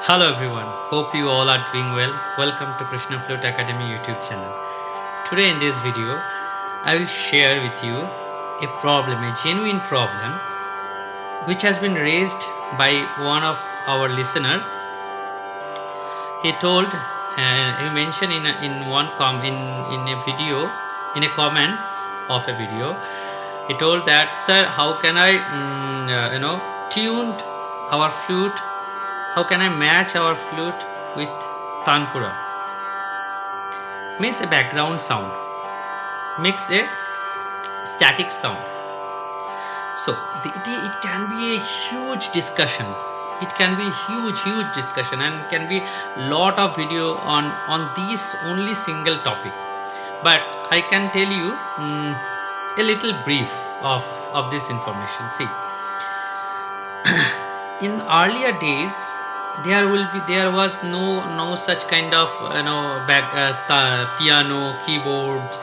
Hello everyone, hope you all are doing well. Welcome to Krishna Flute Academy YouTube channel. Today in this video, I will share with you a problem, a genuine problem, which has been raised by one of our listener. He told, he mentioned in a video, in a comment of a video, he told that, sir, how can I, tune our flute? How can I match our flute with Tanpura? Makes a background sound, makes a static sound. So it can be a huge discussion. It can be huge discussion, and can be lot of video on this only single topic. But I can tell you a little brief of this information. See, in earlier days, there was no such kind of piano, keyboard,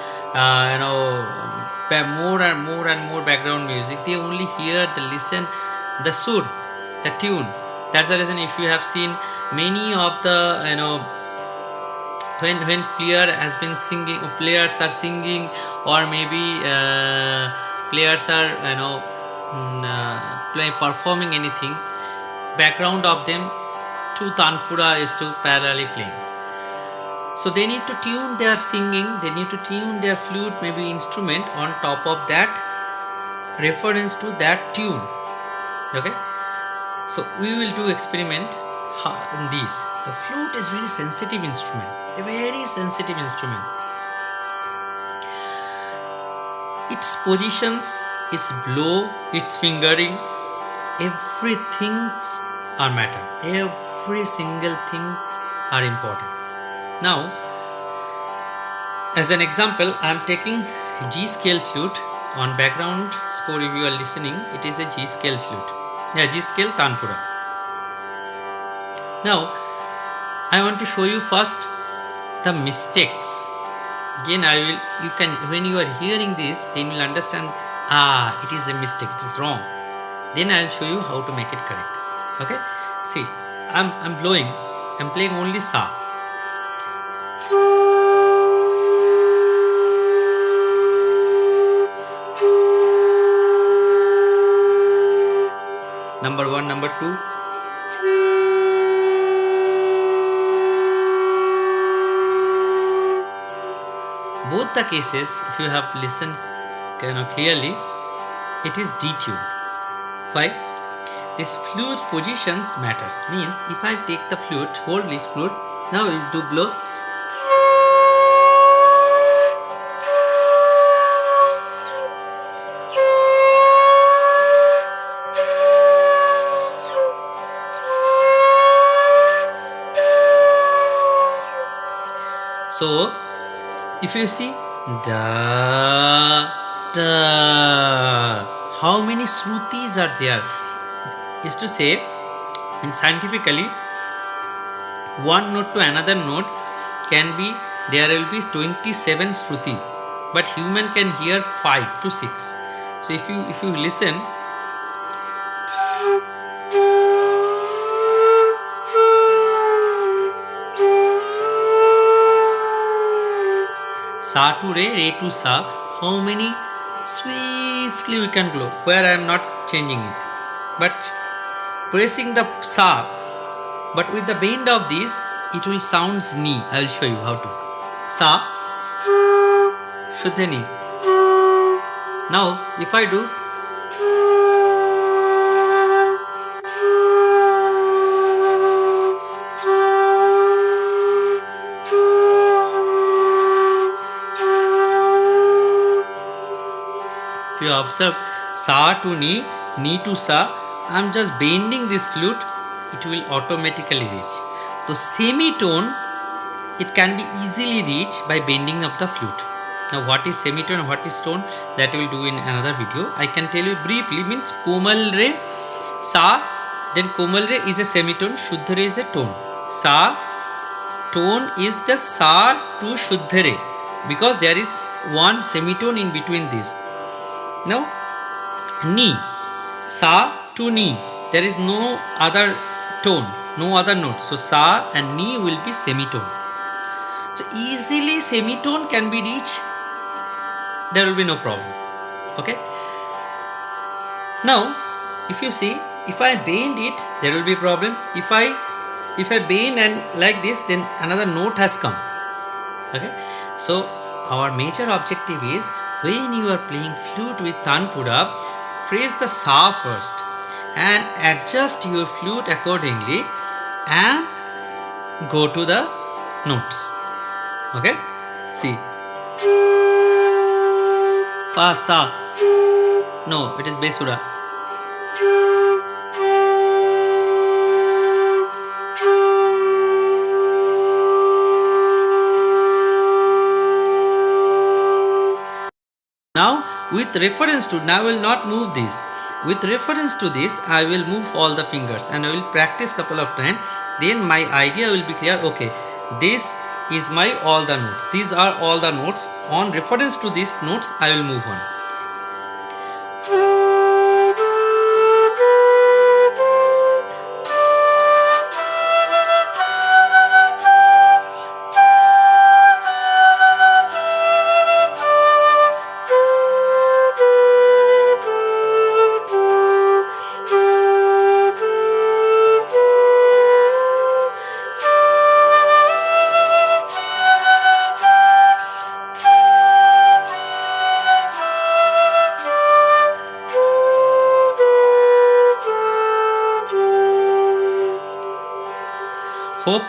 more and more background music. They only hear the listen the sur, the tune. That's the reason, if you have seen many of the when players are singing, or maybe players are performing anything, background of them to Tanpura is to parallelly playing. So they need to tune their singing, they need to tune their flute, maybe instrument, on top of that reference to that tune. Okay, so we will do experiment in this. The flute is very sensitive instrument, a very sensitive instrument. Its positions, its blow, its fingering, everything are matter. Every single thing are important. Now, as an example, I am taking G scale flute. On background score, if you are listening, it is a G scale flute. G scale Tanpura. Now, I want to show you first the mistakes. Again, when you are hearing this, then you will understand, it is a mistake, it is wrong. Then I will show you how to make it correct. Okay, see, I'm blowing, I'm playing only sa. Number 1, number 2. Both the cases, if you have listened clearly, it is detuned. Why? This flute positions matters. Means, if I take the flute, hold this flute, now you do blow. So, if you see, da, da, how many shrutis are there? Is to say, in scientifically, one note to another note can be, there will be 27 shruti, but human can hear 5 to 6. So if you listen, sa to re to sa, how many swiftly we can blow, where I am not changing it, but pressing the sa, but with the bend of this, it will sounds ni. I will show you how to. Sa, shuddha ni. Now, if I do, if you observe, sa to ni to sa, I am just bending this flute, it will automatically reach. So semitone, it can be easily reached by bending of the flute. Now, what is semitone and what is tone, that we will do in another video. I can tell you briefly. Means, komal re, sa, then komal re is a semitone, shuddha re is a tone. Sa, tone is the sa to shuddha re, because there is one semitone in between this. Now, ni, sa to ni, there is no other tone. no other notes. So sa and ni will be semitone. So easily semitone can be reached. There will be no problem. Okay. Now, if you see, if I bend it, there will be problem. If I bend and like this, then another note has come. Okay. So our major objective is when you are playing flute with Tanpura, press the sa first and adjust your flute accordingly and go to the notes. Okay. See. Pa sa. No, it is Besura. Now, with reference to, now I will not move this. With reference to this, I will move all the fingers and I will practice couple of times. Then my idea will be clear. Okay, this is my all the notes. These are all the notes. On reference to these notes, I will move on. Hope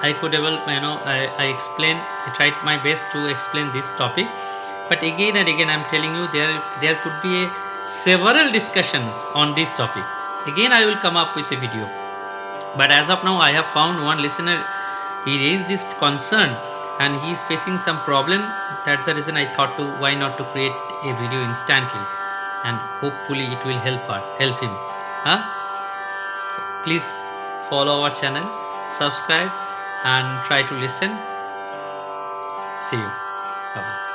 I could able, I tried my best to explain this topic, but again and again I'm telling you there could be several discussions on this topic. Again I will come up with a video, but as of now I have found one listener, he raised this concern and he is facing some problem. That's the reason I thought to why not to create a video instantly, and hopefully it will help him. Please follow our channel, subscribe and try to listen. See you. Bye-bye.